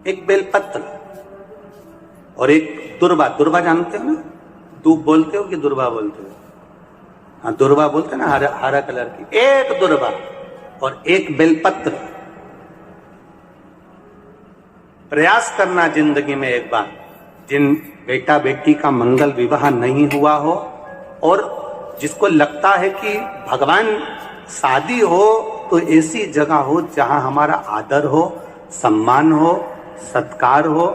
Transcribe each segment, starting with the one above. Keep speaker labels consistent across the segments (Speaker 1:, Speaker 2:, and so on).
Speaker 1: एक बेलपत्र और एक दुर्वा। दुर्वा जानते हो ना? दूब बोलते हो कि दुर्वा बोलते हो? हाँ, दुर्वा बोलते ना, हरा हरा कलर की। एक दुर्वा और एक बेलपत्र। प्रयास करना जिंदगी में एक बार, जिन बेटा बेटी का मंगल विवाह नहीं हुआ हो और जिसको लगता है कि भगवान शादी हो तो ऐसी जगह हो जहां हमारा आदर हो, सम्मान हो, सत्कार हो,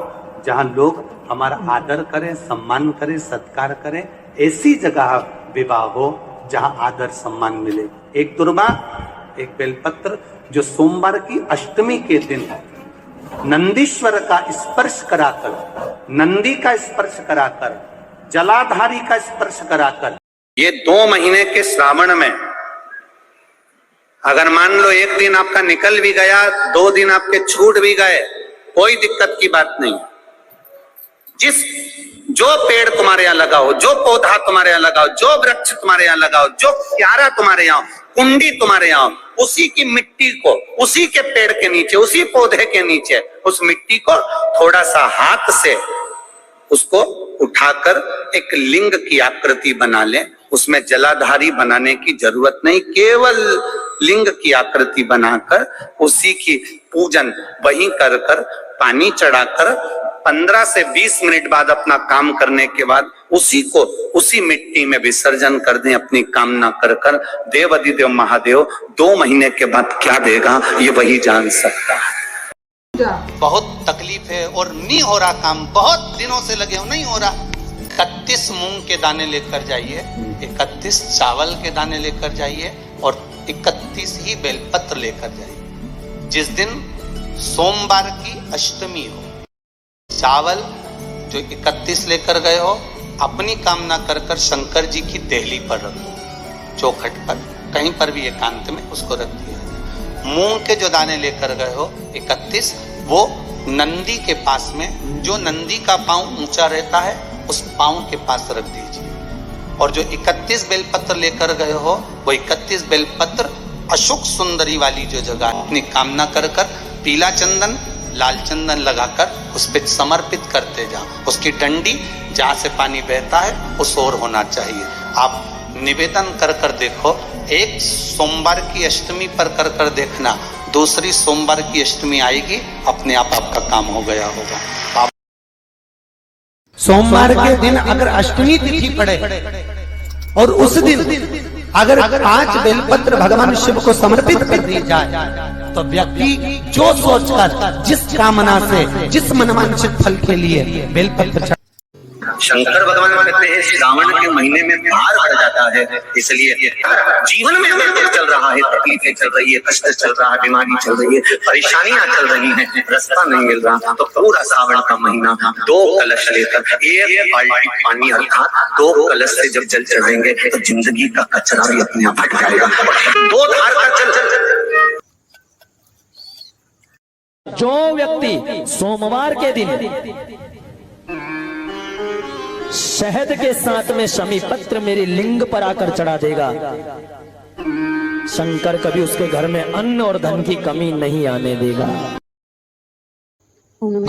Speaker 1: जहां लोग हमारा आदर करें, सम्मान करें, सत्कार करें, ऐसी जगह विवाह हो जहां आदर सम्मान मिले। एक दुर्वा, एक बेलपत्र, जो सोमवार की अष्टमी के दिन नंदीश्वर का स्पर्श कराकर, नंदी का स्पर्श कराकर, जलाधारी का स्पर्श कराकर, ये 2 महीने के श्रावण में अगर मान लो एक दिन आपका निकल भी गया, 2 दिन आपके छूट भी गए, कोई दिक्कत की बात नहीं। जो पेड़ तुम्हारे यहाँ लगाओ, जो पौधा तुम्हारे यहाँ लगाओ, जो वृक्ष तुम्हारे यहाँ लगाओ, जो क्यारा तुम्हारे यहाँ, कुंडी तुम्हारे यहाँ, उसी की मिट्टी को, उसी के पेड़ के नीचे, उसी पौधे के नीचे उस मिट्टी को थोड़ा सा हाथ से उसको उठाकर एक लिंग की आकृति बना ले। उसमें जलाधारी बनाने की जरूरत नहीं, केवल लिंग की आकृति बनाकर उसी की पूजन वहीं कर पानी चढ़ाकर 15 से 20 मिनट बाद अपना काम करने के बाद उसी को उसी मिट्टी में विसर्जन कर दें, अपनी कामना कर देव अधिदेव महादेव 2 महीने के बाद क्या देगा ये वही जान सकता है। बहुत तकलीफ है और नहीं हो रहा काम, बहुत दिनों से लगे हो, नहीं हो रहा। 31 मूंग के दाने लेकर जाइए, 31 चावल के दाने लेकर जाइए और 31 ही बेलपत्र लेकर जाइए। जिस दिन सोमवार की अष्टमी हो, चावल जो 31 लेकर गए हो, अपनी कामना कर शंकर जी की देहली पर रखो, चौखट पर, कहीं पर भी एकांत में उसको रख दिया। मूंग के जो दाने लेकर गए हो 31, वो नंदी के पास में, जो नंदी का पांव ऊंचा रहता है उस पांव के पास रख दीजिए। और जो 31 बेलपत्र लेकर गए हो, वो 31 बेलपत्र अशोक सुंदरी वाली जो जगह, अपनी कामना कर पीला चंदन, लाल चंदन लगाकर उस पर समर्पित करते जाओ। उसकी डंडी जहां से पानी बहता है उस ओर होना चाहिए। आप निवेदन कर देखो, एक सोमवार की अष्टमी पर कर देखना, दूसरी सोमवार की अष्टमी आएगी, अपने आप आपका काम हो गया होगा। आप
Speaker 2: सोमवार के दिन अगर अष्टमी तिथि पड़े और उस दिन अगर 5 बेलपत्र भगवान शिव को समर्पित कर दी जाए तो व्यक्ति जो सोचकर, जिस कामना से, जिस मनवांछित फल के लिए बेलपत्र,
Speaker 1: शंकर भगवान कहते हैं श्रावण के महीने में भार बढ़ जाता है, इसलिए जीवन में अगर चल रहा है, तकलीफें चल रही है, कष्ट चल रहा है, बीमारी चल रही है, परेशानियां चल रही हैं, रास्ता नहीं मिल रहा, तो पूरा श्रावण का महीना 2 कलश लेकर, 1 बाल्टी पानी अर्थात 2 कलश से जब जल चढ़ाएंगे तो जिंदगी का कचरा भी अपने आप हट जाएगा। 2 धार का जल।
Speaker 3: जो व्यक्ति सोमवार के दिन शहद के साथ में शमी पत्र मेरी लिंग पर आकर चढ़ा देगा, शंकर कभी उसके घर में अन्न और धन की कमी नहीं आने देगा।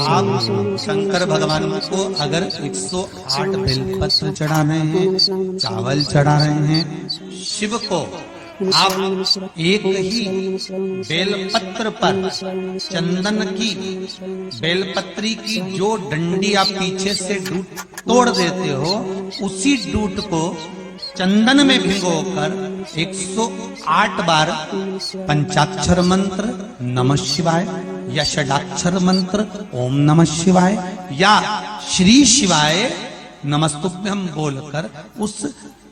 Speaker 4: आप शंकर भगवान को अगर 108 बेलपत्र चढ़ा रहे हैं, चावल चढ़ा रहे हैं, शिव को आप एक ही बेलपत्र पर चंदन की, बेलपत्री की जो डंडी आप पीछे से तोड़ देते हो, उसी डूट को चंदन में भिगोकर 108 बार पंचाक्षर मंत्र नमः शिवाय या षडाक्षर मंत्र ओम नमः शिवाय या श्री शिवाय नमस्तुभ्यं बोलकर उस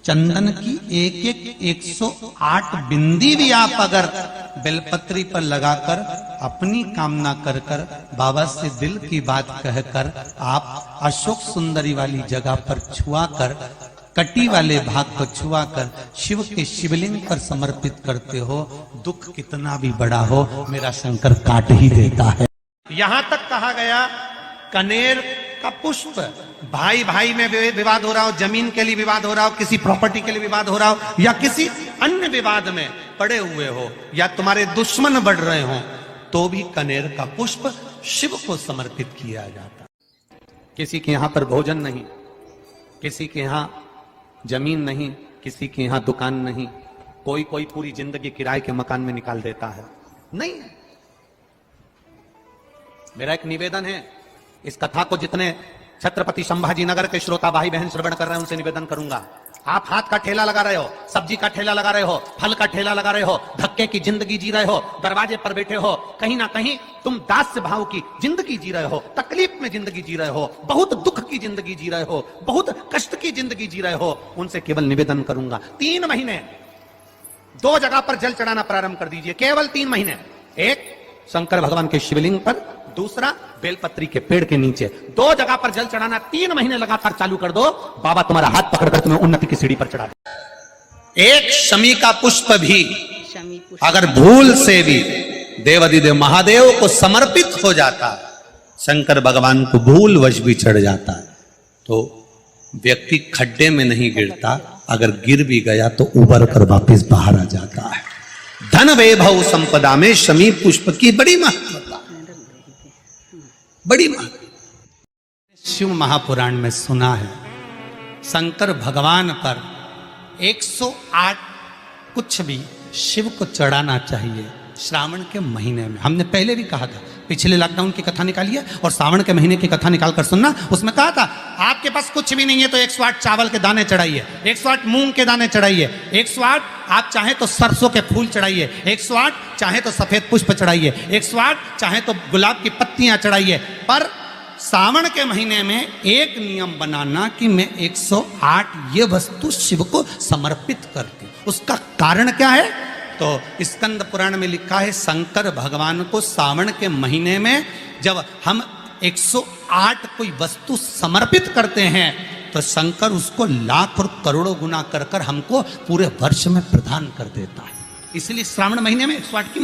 Speaker 4: चंदन की एक 108 बिंदी भी आप अगर बेलपत्री पर लगाकर अपनी कामना कर बाबा से दिल की बात कहकर आप अशोक सुंदरी वाली जगह पर छुआकर, कटी वाले भाग को छुआकर शिव के शिवलिंग पर समर्पित करते हो, दुख कितना भी बड़ा हो मेरा शंकर काट ही देता है।
Speaker 2: यहां तक कहा गया कनेर का पुष्प, भाई भाई में विवाद हो रहा हो, जमीन के लिए विवाद हो रहा हो, किसी प्रॉपर्टी के लिए विवाद हो रहा हो, या किसी अन्य विवाद में पड़े हुए हो, या तुम्हारे दुश्मन बढ़ रहे हो, तो भी कनेर का पुष्प
Speaker 4: शिव को समर्पित किया जाता। किसी के यहां पर भोजन नहीं, किसी के यहां जमीन नहीं, किसी के यहां दुकान नहीं, कोई पूरी जिंदगी किराए के मकान में निकाल देता है, नहीं। मेरा एक निवेदन है, इस कथा को जितने छत्रपति संभाजी नगर के श्रोता भाई बहन श्रवण कर रहे हैं उनसे निवेदन करूंगा, आप हाथ का ठेला लगा रहे हो, सब्जी का ठेला लगा रहे हो, फल का ठेला लगा रहे हो, धक्के की जिंदगी जी रहे हो, दरवाजे पर बैठे हो, कहीं ना कहीं तुम दास्य भाव की जिंदगी जी रहे हो, तकलीफ में जिंदगी जी रहे हो, बहुत दुख की जिंदगी जी रहे हो, बहुत कष्ट की जिंदगी जी रहे हो, उनसे केवल निवेदन करूंगा 3 महीने 2 जगह पर जल चढ़ाना प्रारंभ कर दीजिए, केवल 3 महीने। एक शंकर भगवान के शिवलिंग पर, दूसरा बेलपत्री के पेड़ के नीचे, 2 जगह पर जल चढ़ाना 3 महीने लगातार चालू कर दो, बाबा तुम्हारा हाथ पकड़कर तुम्हें उन्नति की सीढ़ी पर चढ़ा दे। एक शमी का पुष्प भी अगर भूल से भी देवाधिदेव महादेव को समर्पित हो जाता, शंकर भगवान को भूलवश भी चढ़ जाता, तो व्यक्ति खड्डे में नहीं गिरता, अगर गिर भी गया तो उबर कर वापस बाहर आ जाता है। धन वैभव संपदा में शमी पुष्प की बड़ी महत्वता, बड़ी महत्वता। शिव महापुराण में सुना है शंकर भगवान पर 108 कुछ भी शिव को चढ़ाना चाहिए श्रावण के महीने में। हमने पहले भी कहा था, पिछले लॉकडाउन की कथा निकाली है और सावन के महीने की कथा निकाल कर सुनना, उसमें कहा था आपके पास कुछ भी नहीं है तो 108 चावल के दाने चढ़ाइए, 108 मूंग के दाने चढ़ाइए, 108 आप चाहे तो सरसों के फूल चढ़ाइए, 108 चाहे तो सफेद पुष्प चढ़ाइए, 108 चाहे तो गुलाब की पत्तियां चढ़ाइए। पर सावन के महीने में एक नियम बनाना कि मैं 108 ये वस्तु शिव को समर्पित करती हूं। उसका कारण क्या है? तो स्कंद पुराण में लिखा है शंकर भगवान को सावन के महीने में जब हम 108 कोई वस्तु समर्पित करते हैं तो शंकर उसको लाख और करोड़ों गुना कर हमको पूरे वर्ष में प्रदान कर देता है। इसलिए श्रावण महीने में 108 की